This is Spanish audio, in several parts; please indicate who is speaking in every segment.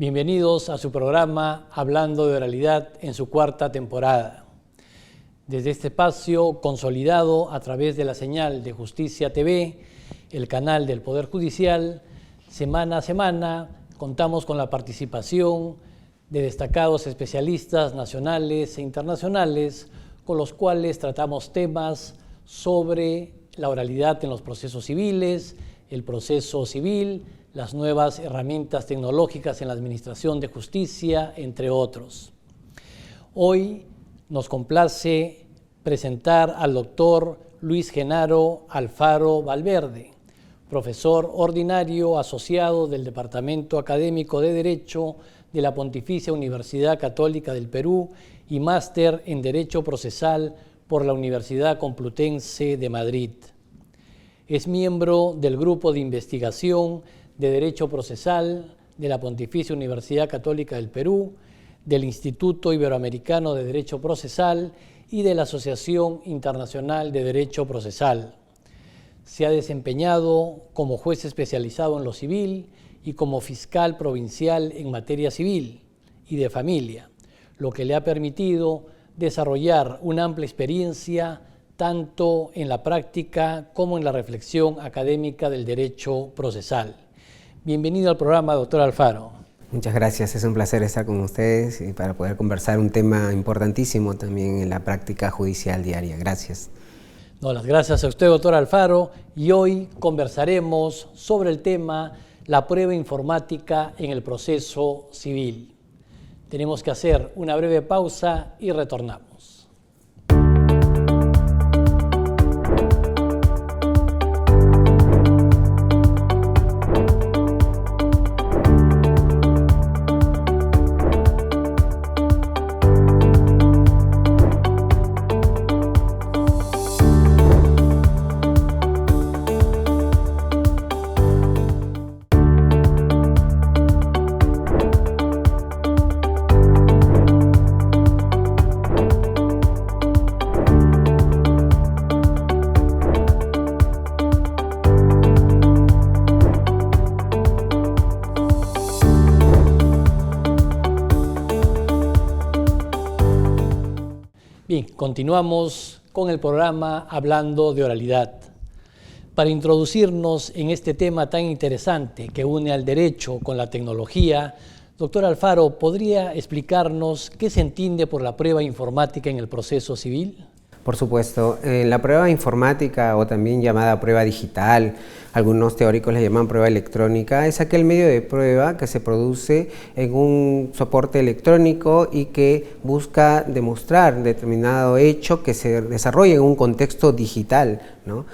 Speaker 1: Bienvenidos a su programa Hablando de Oralidad en su cuarta temporada. Desde este espacio consolidado a través de la señal de Justicia TV, el canal del Poder Judicial, semana a semana contamos con la participación de destacados especialistas nacionales e internacionales con los cuales tratamos temas sobre la oralidad en los procesos civiles, el proceso civil, las nuevas herramientas tecnológicas en la administración de justicia, entre otros. Hoy nos complace presentar al doctor Luis Genaro Alfaro Valverde, profesor ordinario asociado del Departamento Académico de Derecho de la Pontificia Universidad Católica del Perú y máster en Derecho Procesal por la Universidad Complutense de Madrid. Es miembro del Grupo de Investigación de Derecho Procesal de la Pontificia Universidad Católica del Perú, del Instituto Iberoamericano de Derecho Procesal y de la Asociación Internacional de Derecho Procesal. Se ha desempeñado como juez especializado en lo civil y como fiscal provincial en materia civil y de familia, lo que le ha permitido desarrollar una amplia experiencia tanto en la práctica como en la reflexión académica del derecho procesal. Bienvenido al programa, doctor Alfaro.
Speaker 2: Muchas gracias, es un placer estar con ustedes y para poder conversar un tema importantísimo también en la práctica judicial diaria. Gracias.
Speaker 1: No, las gracias a usted, doctor Alfaro, y hoy conversaremos sobre el tema la prueba informática en el proceso civil. Tenemos que hacer una breve pausa y retornamos. Bien, continuamos con el programa Hablando de Oralidad. Para introducirnos en este tema tan interesante que une al derecho con la tecnología, doctor Alfaro, ¿podría explicarnos qué se entiende por la prueba informática en el proceso civil?
Speaker 2: Por supuesto, la prueba informática o también llamada prueba digital, algunos teóricos la llaman prueba electrónica, es aquel medio de prueba que se produce en un soporte electrónico y que busca demostrar determinado hecho que se desarrolla en un contexto digital, ¿no?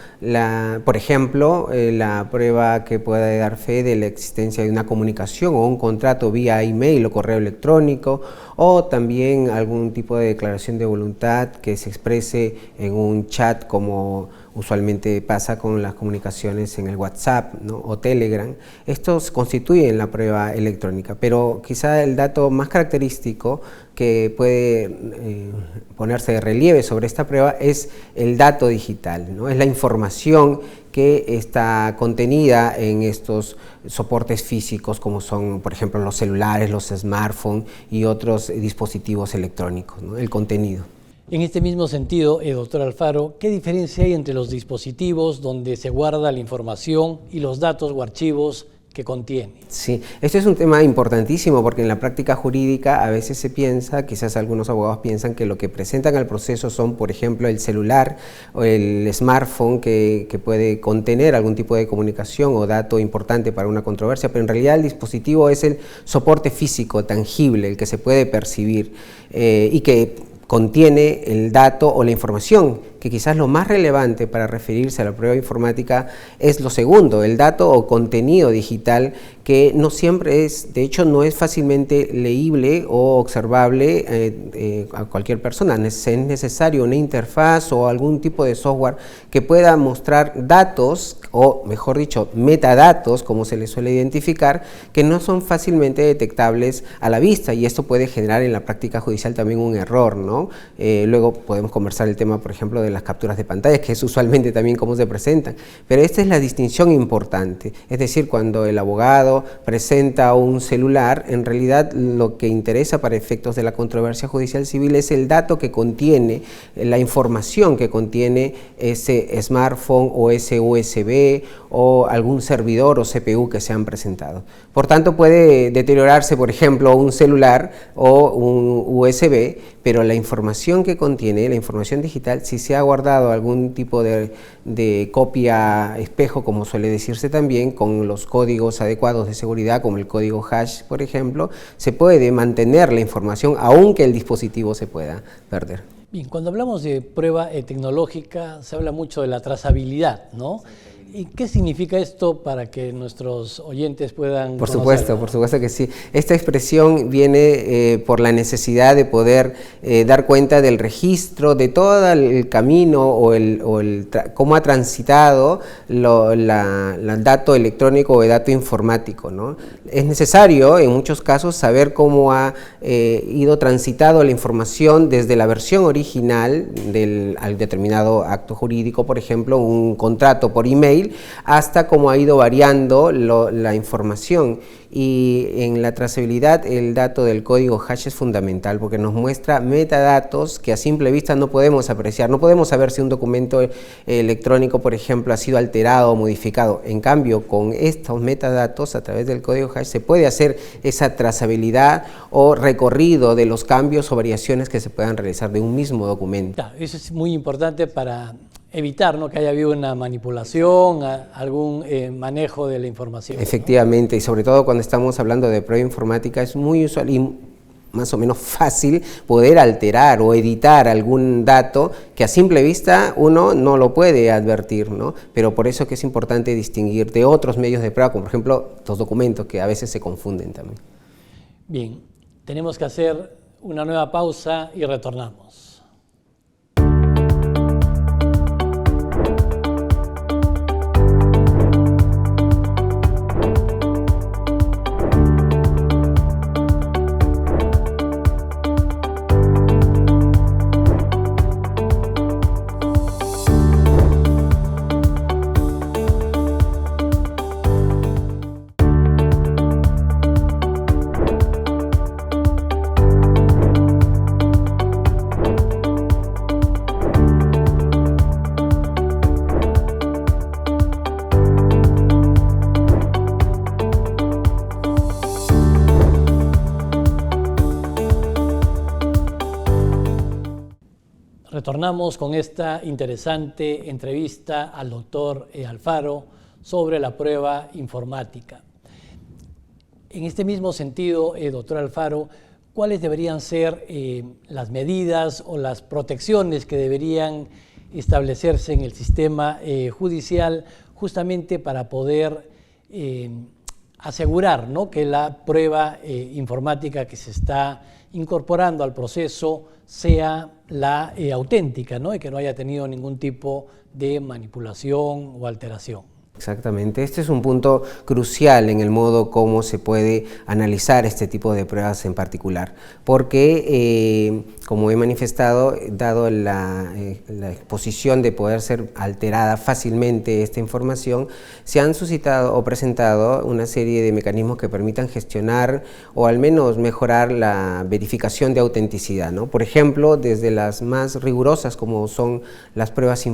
Speaker 2: Por ejemplo, la prueba que puede dar fe de la existencia de una comunicación o un contrato vía email o correo electrónico, o también algún tipo de declaración de voluntad que se exprese en un chat como usualmente pasa con las comunicaciones en el WhatsApp, ¿no? O Telegram. Estos constituyen la prueba electrónica, pero quizá el dato más característico que puede ponerse de relieve sobre esta prueba es el dato digital, ¿no? Es la información que está contenida en estos soportes físicos como son, por ejemplo, los celulares, los smartphones y otros dispositivos electrónicos, ¿no? El contenido.
Speaker 1: En este mismo sentido, doctor Alfaro, ¿qué diferencia hay entre los dispositivos donde se guarda la información y los datos o archivos que contiene?
Speaker 2: Sí, este es un tema importantísimo porque en la práctica jurídica a veces se piensa, quizás algunos abogados piensan que lo que presentan al proceso son, por ejemplo, el celular o el smartphone que puede contener algún tipo de comunicación o dato importante para una controversia, pero en realidad el dispositivo es el soporte físico, tangible, el que se puede percibir y que contiene el dato o la información, que quizás lo más relevante para referirse a la prueba informática es lo segundo, el dato o contenido digital que no siempre es, de hecho no es fácilmente leíble o observable a cualquier persona. Es necesario una interfaz o algún tipo de software que pueda mostrar datos o mejor dicho metadatos, como se les suele identificar, que no son fácilmente detectables a la vista, y esto puede generar en la práctica judicial también un error, ¿no? Luego podemos conversar el tema, por ejemplo, de de las capturas de pantalla, que es usualmente también cómo se presentan. Pero esta es la distinción importante, es decir, cuando el abogado presenta un celular, en realidad lo que interesa para efectos de la controversia judicial civil es el dato que contiene, la información que contiene ese smartphone o ese USB o algún servidor o CPU que se han presentado. Por tanto, puede deteriorarse, por ejemplo, un celular o un USB, pero la información que contiene, la información digital, si se ha guardado algún tipo de copia espejo, como suele decirse también, con los códigos adecuados de seguridad, como el código hash, por ejemplo, se puede mantener la información aunque el dispositivo se pueda perder.
Speaker 1: Bien, cuando hablamos de prueba tecnológica, se habla mucho de la trazabilidad, ¿no? ¿Y qué significa esto para que nuestros oyentes puedan
Speaker 2: Por supuesto que sí. Esta expresión viene por la necesidad de poder dar cuenta del registro de todo el camino o cómo ha transitado el dato electrónico o el dato informático, ¿no? Es necesario en muchos casos saber cómo ha ido transitado la información desde la versión original al determinado acto jurídico, por ejemplo, un contrato por email, hasta cómo ha ido variando la información. Y en la trazabilidad el dato del código hash es fundamental porque nos muestra metadatos que a simple vista no podemos apreciar. No podemos saber si un documento electrónico, por ejemplo, ha sido alterado o modificado. En cambio, con estos metadatos a través del código hash se puede hacer esa trazabilidad o recorrido de los cambios o variaciones que se puedan realizar de un mismo documento.
Speaker 1: Claro, eso es muy importante para evitar, ¿no?, que haya habido una manipulación, algún manejo de la información.
Speaker 2: Efectivamente, ¿no? Y sobre todo cuando estamos hablando de prueba informática es muy usual y más o menos fácil poder alterar o editar algún dato que a simple vista uno no lo puede advertir, ¿no? Pero por eso que es importante distinguir de otros medios de prueba, como por ejemplo los documentos que a veces se confunden también.
Speaker 1: Bien, tenemos que hacer una nueva pausa y retornamos. Retornamos con esta interesante entrevista al doctor Alfaro sobre la prueba informática. En este mismo sentido, doctor Alfaro, ¿cuáles deberían ser las medidas o las protecciones que deberían establecerse en el sistema judicial justamente para poder asegurar, ¿no?, que la prueba informática que se está incorporando al proceso sea la auténtica, ¿no?, y que no haya tenido ningún tipo de manipulación o alteración?
Speaker 2: Exactamente, este es un punto crucial en el modo como se puede analizar este tipo de pruebas en particular, porque como he manifestado, dado la exposición de poder ser alterada fácilmente esta información, se han suscitado o presentado una serie de mecanismos que permitan gestionar o al menos mejorar la verificación de autenticidad, ¿no? Por ejemplo, desde las más rigurosas como son las pruebas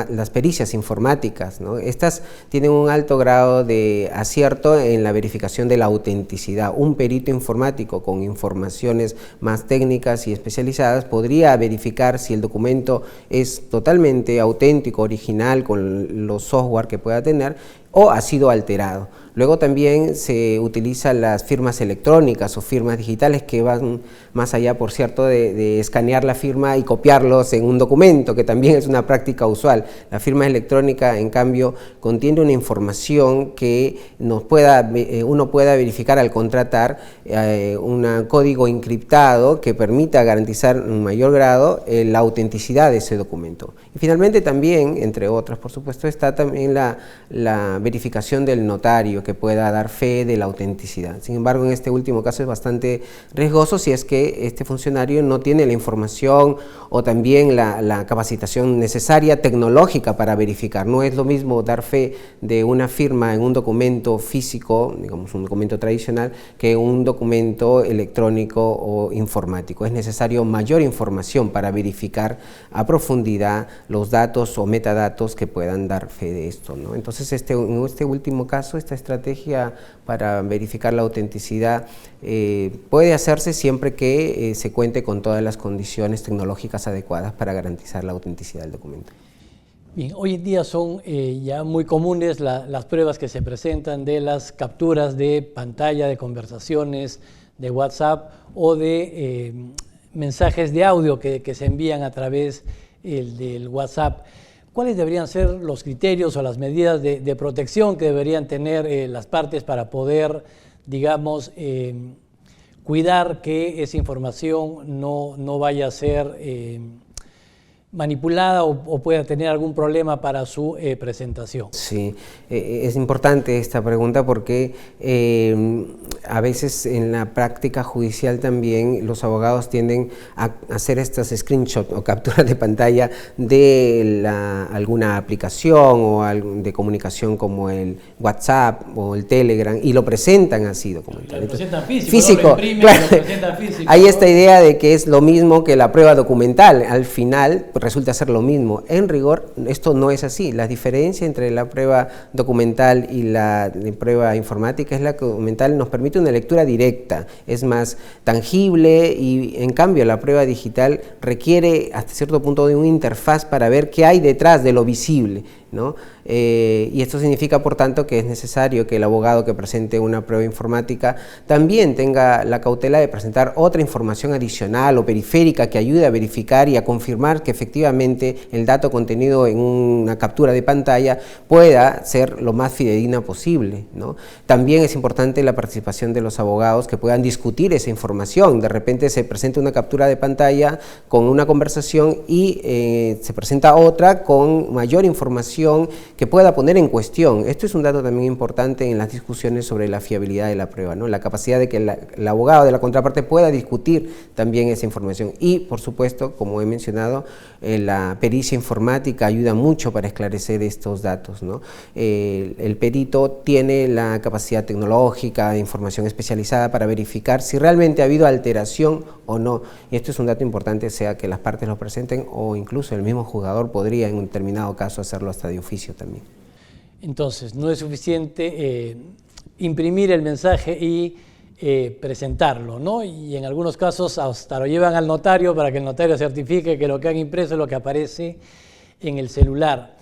Speaker 2: las pericias informáticas, ¿no? Estas tienen un alto grado de acierto en la verificación de la autenticidad. Un perito informático con informaciones más técnicas y especializadas podría verificar si el documento es totalmente auténtico, original, con los software que pueda tener, o ha sido alterado. Luego también se utilizan las firmas electrónicas o firmas digitales que van más allá, por cierto, de escanear la firma y copiarlos en un documento, que también es una práctica usual. La firma electrónica, en cambio, contiene una información que uno pueda verificar al contratar un código encriptado que permita garantizar en un mayor grado la autenticidad de ese documento. Y finalmente también, entre otras, por supuesto, está también la verificación del notario que pueda dar fe de la autenticidad. Sin embargo, en este último caso es bastante riesgoso si es que este funcionario no tiene la información o también la capacitación necesaria tecnológica para verificar. No es lo mismo dar fe de una firma en un documento físico, digamos un documento tradicional, que un documento electrónico o informático. Es necesario mayor información para verificar a profundidad los datos o metadatos que puedan dar fe de esto, ¿no? Entonces, en este último caso, esta estrategia para verificar la autenticidad puede hacerse siempre que se cuente con todas las condiciones tecnológicas adecuadas para garantizar la autenticidad del documento.
Speaker 1: Bien, hoy en día son ya muy comunes las pruebas que se presentan de las capturas de pantalla, de conversaciones, de WhatsApp o de mensajes de audio que se envían a través del WhatsApp. ¿Cuáles deberían ser los criterios o las medidas de protección que deberían tener las partes para poder, digamos, cuidar que esa información no vaya a ser manipulada o pueda tener algún problema para su presentación? Sí,
Speaker 2: es importante esta pregunta porque a veces en la práctica judicial también los abogados tienden a hacer estas screenshots o capturas de pantalla de alguna aplicación o de comunicación como el WhatsApp o el Telegram y lo presentan así documental.
Speaker 1: Lo presentan físico, lo imprimen,
Speaker 2: claro.
Speaker 1: Lo presentan físico.
Speaker 2: Hay esta idea de que es lo mismo que la prueba documental. Al final resulta ser lo mismo. En rigor, esto no es así. La diferencia entre la prueba documental y la prueba informática es la documental nos permite una lectura directa, es más tangible y en cambio la prueba digital requiere hasta cierto punto de una interfaz para ver qué hay detrás de lo visible, ¿no? Y esto significa, por tanto, que es necesario que el abogado que presente una prueba informática también tenga la cautela de presentar otra información adicional o periférica que ayude a verificar y a confirmar que efectivamente el dato contenido en una captura de pantalla pueda ser lo más fidedigna posible, ¿no? También es importante la participación de los abogados que puedan discutir esa información. De repente se presenta una captura de pantalla con una conversación y se presenta otra con mayor información que pueda poner en cuestión. Esto es un dato también importante en las discusiones sobre la fiabilidad de la prueba, ¿no? La capacidad de que el abogado de la contraparte pueda discutir también esa información. Y, por supuesto, como he mencionado, la pericia informática ayuda mucho para esclarecer estos datos, ¿no? El perito tiene la capacidad tecnológica de información especializada para verificar si realmente ha habido alteración o no. Y esto es un dato importante, sea que las partes lo presenten o incluso el mismo juzgador podría en un determinado caso hacerlo hasta de oficio también.
Speaker 1: Entonces, no es suficiente imprimir el mensaje y presentarlo, ¿no? Y en algunos casos hasta lo llevan al notario para que el notario certifique que lo que han impreso es lo que aparece en el celular.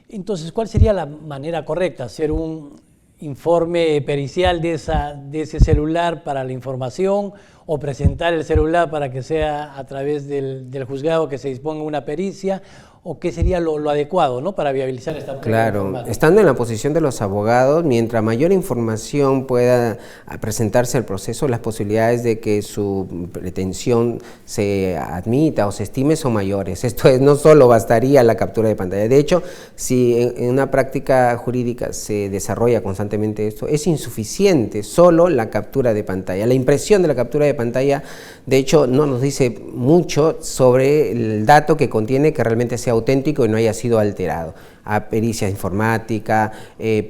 Speaker 1: Entonces, ¿cuál sería la manera correcta? ¿Hacer un informe pericial de ese celular para la información o presentar el celular para que sea a través del juzgado que se disponga una pericia? ¿O qué sería lo adecuado, ¿no?, para viabilizar esta prueba?
Speaker 2: Claro, estando en la posición de los abogados, mientras mayor información pueda presentarse al proceso, las posibilidades de que su pretensión se admita o se estime son mayores. Esto es, no solo bastaría la captura de pantalla. De hecho, si en una práctica jurídica se desarrolla constantemente esto, es insuficiente solo la captura de pantalla. La impresión de la captura de pantalla, de hecho, no nos dice mucho sobre el dato que contiene que realmente sea auténtico y no haya sido alterado. A pericia informática,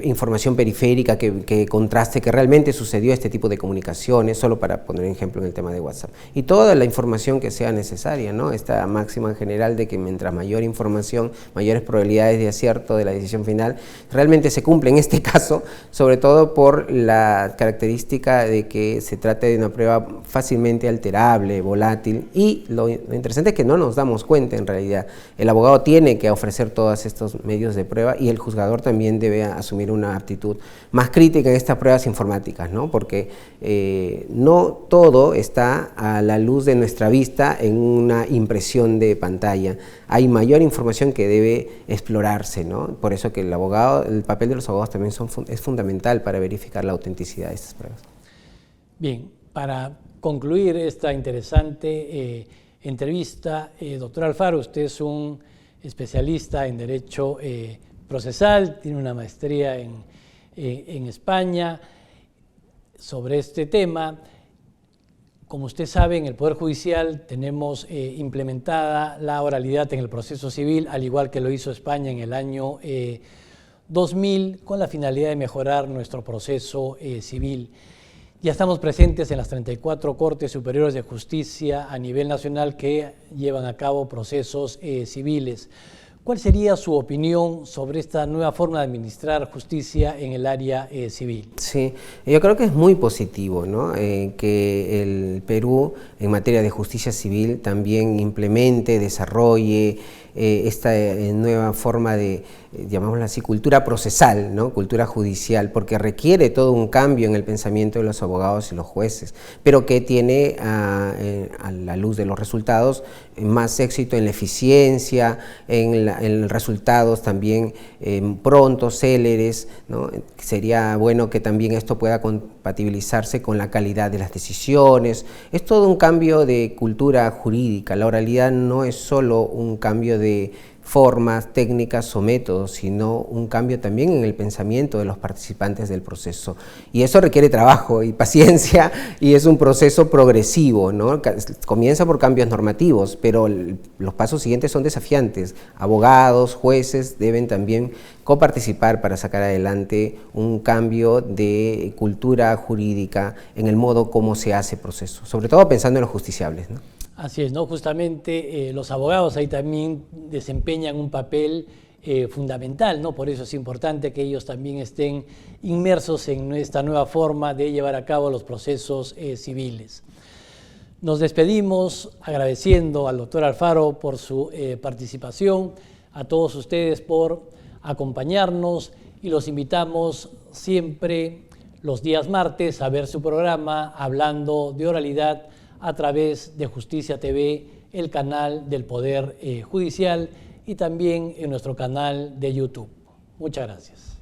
Speaker 2: información periférica que contraste que realmente sucedió este tipo de comunicaciones, solo para poner un ejemplo en el tema de WhatsApp. Y toda la información que sea necesaria, ¿no? Esta máxima en general de que mientras mayor información, mayores probabilidades de acierto de la decisión final, realmente se cumple en este caso, sobre todo por la característica de que se trate de una prueba fácilmente alterable, volátil, y lo interesante es que no nos damos cuenta en realidad. El abogado tiene que ofrecer todos estos medios de prueba y el juzgador también debe asumir una actitud más crítica en estas pruebas informáticas, ¿no? Porque no todo está a la luz de nuestra vista en una impresión de pantalla. Hay mayor información que debe explorarse, ¿no? Por eso que el papel de los abogados también es fundamental para verificar la autenticidad de estas pruebas.
Speaker 1: Bien, para concluir esta interesante entrevista, doctor Alfaro, usted es un especialista en Derecho procesal, tiene una maestría en España sobre este tema. Como usted sabe, en el Poder Judicial tenemos implementada la oralidad en el proceso civil, al igual que lo hizo España en el año 2000, con la finalidad de mejorar nuestro proceso civil. Ya estamos presentes en las 34 Cortes Superiores de Justicia a nivel nacional que llevan a cabo procesos civiles. ¿Cuál sería su opinión sobre esta nueva forma de administrar justicia en el área civil?
Speaker 2: Sí, yo creo que es muy positivo, ¿no? Que el Perú en materia de justicia civil también implemente, desarrolle esta nueva forma de, llamémosla así, cultura procesal, ¿no? Cultura judicial, porque requiere todo un cambio en el pensamiento de los abogados y los jueces, pero que tiene a la luz de los resultados más éxito en la eficiencia, en resultados también prontos, céleres, ¿no? Sería bueno que también esto pueda compatibilizarse con la calidad de las decisiones. Es todo un cambio de cultura jurídica. La oralidad no es solo un cambio de formas, técnicas o métodos, sino un cambio también en el pensamiento de los participantes del proceso. Y eso requiere trabajo y paciencia, y es un proceso progresivo, ¿no? Comienza por cambios normativos, pero los pasos siguientes son desafiantes. Abogados, jueces deben también coparticipar para sacar adelante un cambio de cultura jurídica en el modo como se hace proceso, sobre todo pensando en los justiciables, ¿no?
Speaker 1: Así es, ¿no? Justamente los abogados ahí también desempeñan un papel fundamental, ¿no? Por eso es importante que ellos también estén inmersos en esta nueva forma de llevar a cabo los procesos civiles. Nos despedimos agradeciendo al doctor Alfaro por su participación, a todos ustedes por acompañarnos, y los invitamos siempre los días martes a ver su programa Hablando de Oralidad a través de Justicia TV, el canal del Poder Judicial, y también en nuestro canal de YouTube. Muchas gracias.